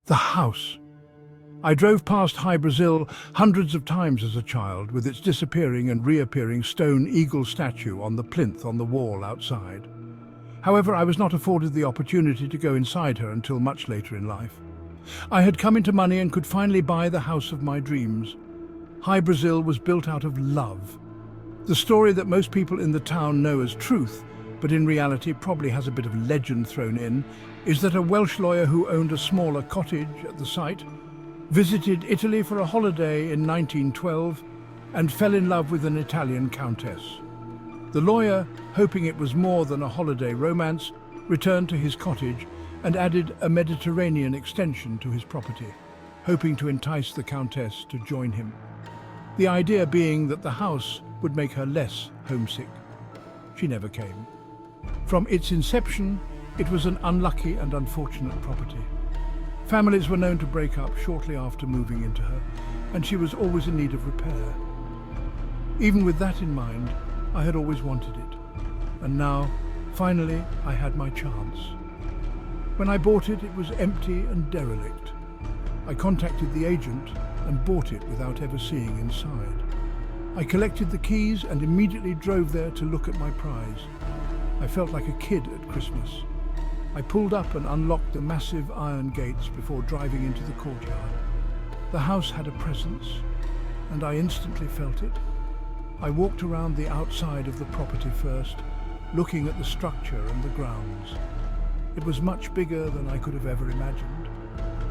The house. I drove past High Brazil hundreds of times as a child, with its disappearing and reappearing stone eagle statue on the plinth on the wall outside. However, I was not afforded the opportunity to go inside her until much later in life. I had come into money and could finally buy the house of my dreams. High Brazil was built out of love. The story that most people in the town know as truth, but in reality probably has a bit of legend thrown in, is that a Welsh lawyer who owned a smaller cottage at the site visited Italy for a holiday in 1912 and fell in love with an Italian countess. The lawyer, hoping it was more than a holiday romance, returned to his cottage and added a Mediterranean extension to his property, hoping to entice the countess to join him. The idea being that the house would make her less homesick. She never came. From its inception, it was an unlucky and unfortunate property. Families were known to break up shortly after moving into her, and she was always in need of repair. Even with that in mind, I had always wanted it. And now, finally, I had my chance. When I bought it, it was empty and derelict. I contacted the agent and bought it without ever seeing inside. I collected the keys and immediately drove there to look at my prize. I felt like a kid at Christmas. I pulled up and unlocked the massive iron gates before driving into the courtyard. The house had a presence, and I instantly felt it. I walked around the outside of the property first, looking at the structure and the grounds. It was much bigger than I could have ever imagined.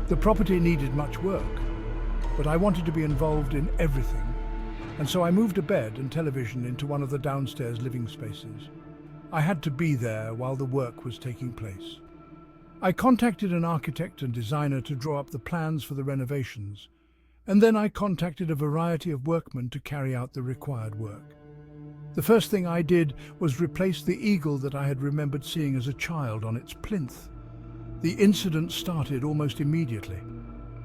The property needed much work, but I wanted to be involved in everything, and so I moved a bed and television into one of the downstairs living spaces. I had to be there while the work was taking place. I contacted an architect and designer to draw up the plans for the renovations, and then I contacted a variety of workmen to carry out the required work. The first thing I did was replace the eagle that I had remembered seeing as a child on its plinth. The incident started almost immediately.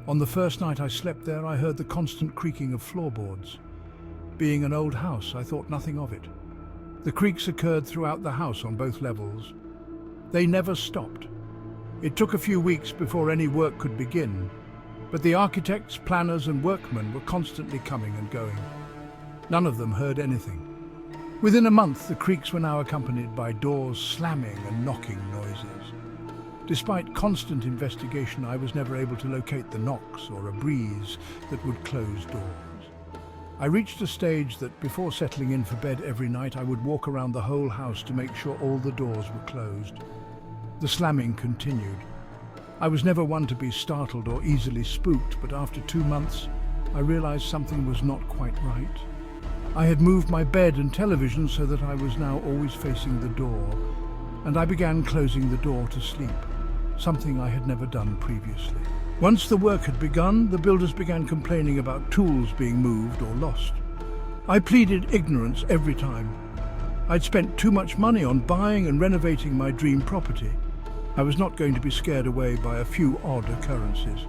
On the first night I slept there, I heard the constant creaking of floorboards. Being an old house, I thought nothing of it. The creaks occurred throughout the house on both levels. They never stopped. It took a few weeks before any work could begin, but the architects, planners and workmen were constantly coming and going. None of them heard anything. Within a month, the creaks were now accompanied by doors slamming and knocking noises. Despite constant investigation, I was never able to locate the knocks or a breeze that would close doors. I reached a stage that before settling in for bed every night, I would walk around the whole house to make sure all the doors were closed. The slamming continued. I was never one to be startled or easily spooked, but after 2 months, I realized something was not quite right. I had moved my bed and television so that I was now always facing the door, and I began closing the door to sleep, something I had never done previously. Once the work had begun, the builders began complaining about tools being moved or lost. I pleaded ignorance every time. I'd spent too much money on buying and renovating my dream property. I was not going to be scared away by a few odd occurrences.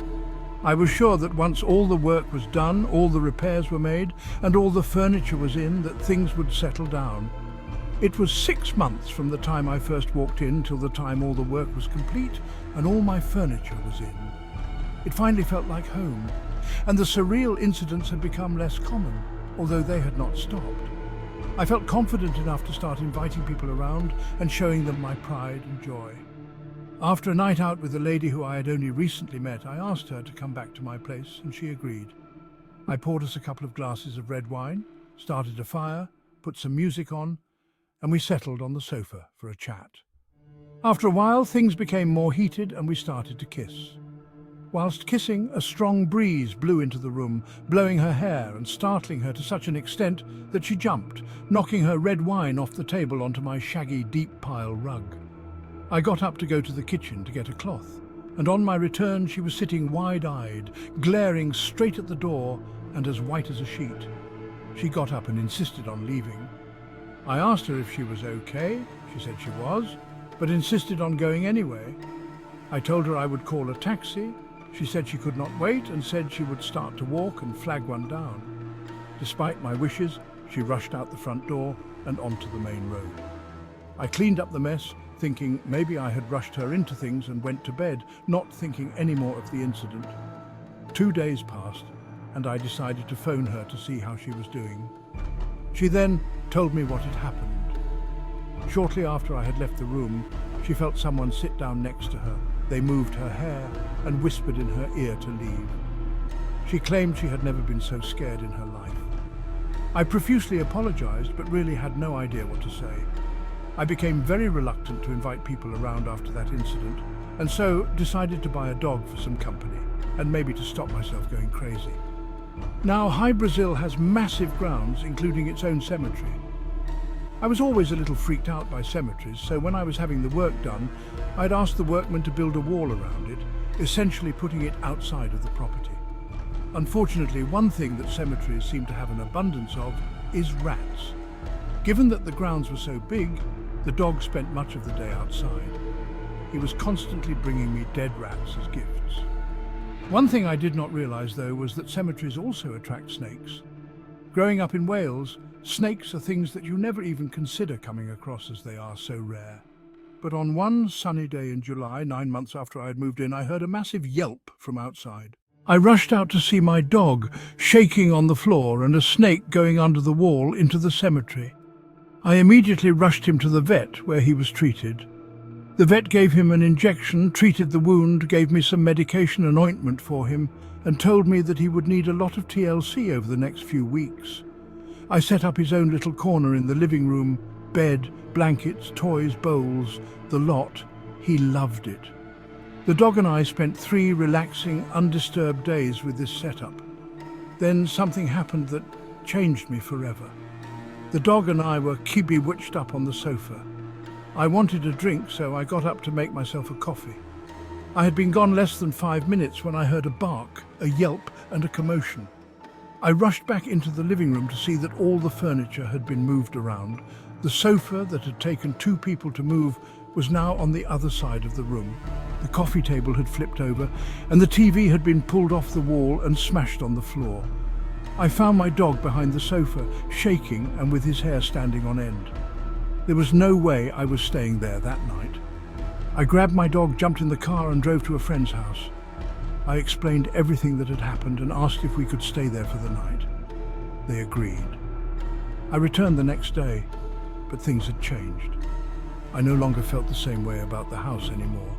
I was sure that once all the work was done, all the repairs were made, and all the furniture was in, that things would settle down. It was 6 months from the time I first walked in till the time all the work was complete and all my furniture was in. It finally felt like home, and the surreal incidents had become less common, although they had not stopped. I felt confident enough to start inviting people around and showing them my pride and joy. After a night out with a lady who I had only recently met, I asked her to come back to my place, and she agreed. I poured us a couple of glasses of red wine, started a fire, put some music on, and we settled on the sofa for a chat. After a while, things became more heated and we started to kiss. Whilst kissing, a strong breeze blew into the room, blowing her hair and startling her to such an extent that she jumped, knocking her red wine off the table onto my shaggy deep pile rug. I got up to go to the kitchen to get a cloth, and on my return she was sitting wide-eyed, glaring straight at the door and as white as a sheet. She got up and insisted on leaving. I asked her if she was okay. She said she was, but insisted on going anyway. I told her I would call a taxi. She said she could not wait and said she would start to walk and flag one down. Despite my wishes, she rushed out the front door and onto the main road. I cleaned up the mess, thinking maybe I had rushed her into things and went to bed, not thinking any more of the incident. 2 days passed, and I decided to phone her to see how she was doing. She then told me what had happened. Shortly after I had left the room, she felt someone sit down next to her. They moved her hair and whispered in her ear to leave. She claimed she had never been so scared in her life. I profusely apologized, but really had no idea what to say. I became very reluctant to invite people around after that incident, and so decided to buy a dog for some company, and maybe to stop myself going crazy. Now, Hy Brasil has massive grounds, including its own cemetery. I was always a little freaked out by cemeteries, so when I was having the work done, I'd asked the workmen to build a wall around it, essentially putting it outside of the property. Unfortunately, one thing that cemeteries seem to have an abundance of is rats. Given that the grounds were so big, the dog spent much of the day outside. He was constantly bringing me dead rats as gifts. One thing I did not realize, though, was that cemeteries also attract snakes. Growing up in Wales, snakes are things that you never even consider coming across as they are so rare. But on one sunny day in July, 9 months after I had moved in, I heard a massive yelp from outside. I rushed out to see my dog shaking on the floor and a snake going under the wall into the cemetery. I immediately rushed him to the vet, where he was treated. The vet gave him an injection, treated the wound, gave me some medication and ointment for him, and told me that he would need a lot of TLC over the next few weeks. I set up his own little corner in the living room, bed, blankets, toys, bowls, the lot. He loved it. The dog and I spent 3 relaxing, undisturbed days with this setup. Then something happened that changed me forever. The dog and I were bewitched up on the sofa. I wanted a drink, so I got up to make myself a coffee. I had been gone less than 5 minutes when I heard a bark, a yelp, and a commotion. I rushed back into the living room to see that all the furniture had been moved around. The sofa that had taken 2 people to move was now on the other side of the room. The coffee table had flipped over, and the TV had been pulled off the wall and smashed on the floor. I found my dog behind the sofa, shaking and with his hair standing on end. There was no way I was staying there that night. I grabbed my dog, jumped in the car and drove to a friend's house. I explained everything that had happened and asked if we could stay there for the night. They agreed. I returned the next day, but things had changed. I no longer felt the same way about the house anymore.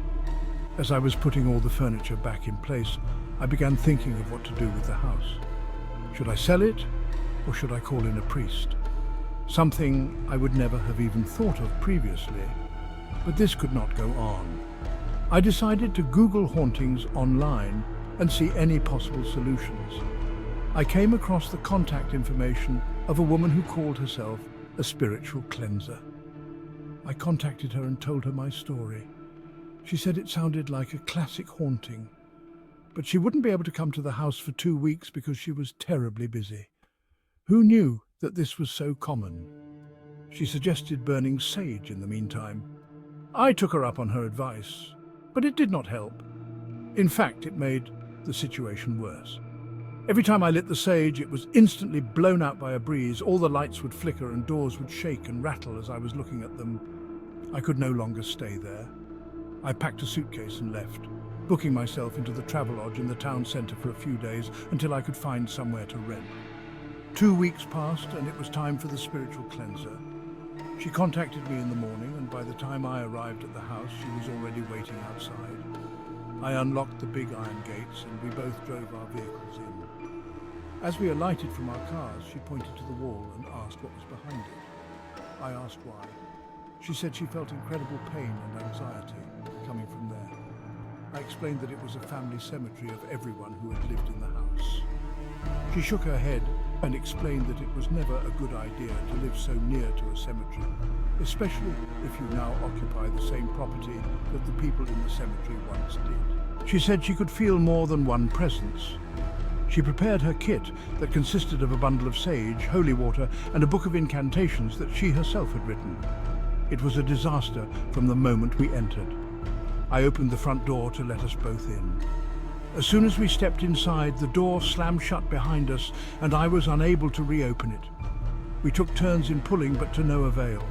As I was putting all the furniture back in place, I began thinking of what to do with the house. Should I sell it, or should I call in a priest? Something I would never have even thought of previously, but this could not go on. I decided to Google hauntings online and see any possible solutions. I came across the contact information of a woman who called herself a spiritual cleanser. I contacted her and told her my story. She said it sounded like a classic haunting, but she wouldn't be able to come to the house for 2 weeks because she was terribly busy. Who knew that this was so common? She suggested burning sage in the meantime. I took her up on her advice, but it did not help. In fact, it made the situation worse. Every time I lit the sage, it was instantly blown out by a breeze. All the lights would flicker and doors would shake and rattle as I was looking at them. I could no longer stay there. I packed a suitcase and left, booking myself into the Travelodge in the town centre for a few days until I could find somewhere to rent. 2 weeks passed and it was time for the spiritual cleanser. She contacted me in the morning, and by the time I arrived at the house, she was already waiting outside. I unlocked the big iron gates and we both drove our vehicles in. As we alighted from our cars, she pointed to the wall and asked what was behind it. I asked why. She said she felt incredible pain and anxiety coming from there. I explained that it was a family cemetery of everyone who had lived in the house. She shook her head and explained that it was never a good idea to live so near to a cemetery, especially if you now occupy the same property that the people in the cemetery once did. She said she could feel more than one presence. She prepared her kit that consisted of a bundle of sage, holy water, and a book of incantations that she herself had written. It was a disaster from the moment we entered. I opened the front door to let us both in. As soon as we stepped inside, the door slammed shut behind us and I was unable to reopen it. We took turns in pulling, but to no avail.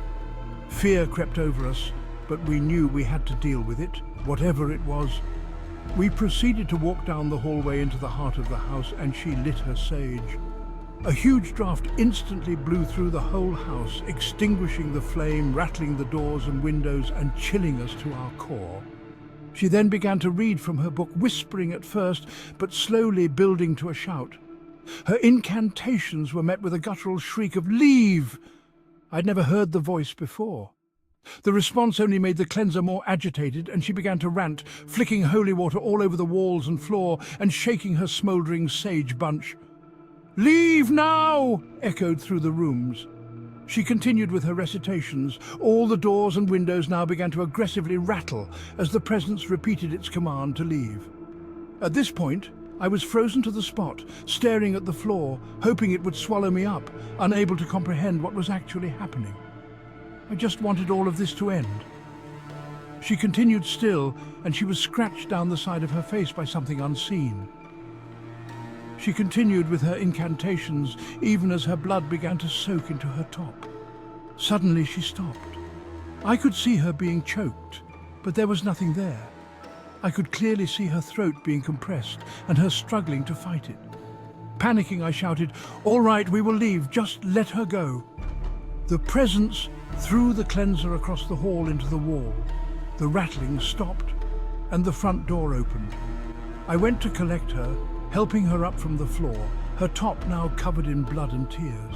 Fear crept over us, but we knew we had to deal with it, whatever it was. We proceeded to walk down the hallway into the heart of the house, and she lit her sage. A huge draught instantly blew through the whole house, extinguishing the flame, rattling the doors and windows, and chilling us to our core. She then began to read from her book, whispering at first, but slowly building to a shout. Her incantations were met with a guttural shriek of "Leave!" I'd never heard the voice before. The response only made the cleanser more agitated, and she began to rant, flicking holy water all over the walls and floor and shaking her smouldering sage bunch. "Leave now!" echoed through the rooms. She continued with her recitations. All the doors and windows now began to aggressively rattle as the presence repeated its command to leave. At this point, I was frozen to the spot, staring at the floor, hoping it would swallow me up, unable to comprehend what was actually happening. I just wanted all of this to end. She continued still, and she was scratched down the side of her face by something unseen. She continued with her incantations, even as her blood began to soak into her top. Suddenly she stopped. I could see her being choked, but there was nothing there. I could clearly see her throat being compressed and her struggling to fight it. Panicking, I shouted, "All right, we will leave, just let her go." The presence threw the cleanser across the hall into the wall. The rattling stopped, and the front door opened. I went to collect her, helping her up from the floor, her top now covered in blood and tears.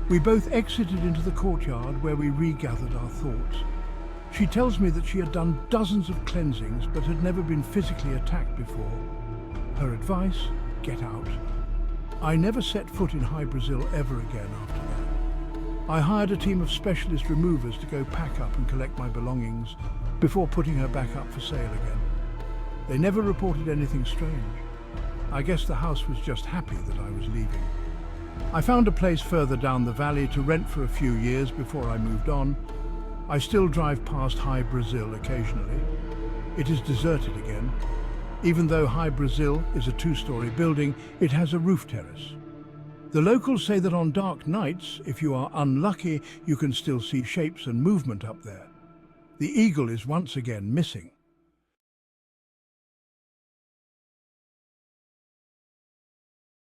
We both exited into the courtyard where we regathered our thoughts. She tells me that she had done dozens of cleansings but had never been physically attacked before. Her advice: get out. I never set foot in High Brazil ever again after that. I hired a team of specialist removers to go pack up and collect my belongings before putting her back up for sale again. They never reported anything strange. I guess the house was just happy that I was leaving. I found a place further down the valley to rent for a few years before I moved on. I still drive past High Brazil occasionally. It is deserted again. Even though High Brazil is a two-story building, it has a roof terrace. The locals say that on dark nights, if you are unlucky, you can still see shapes and movement up there. The eagle is once again missing.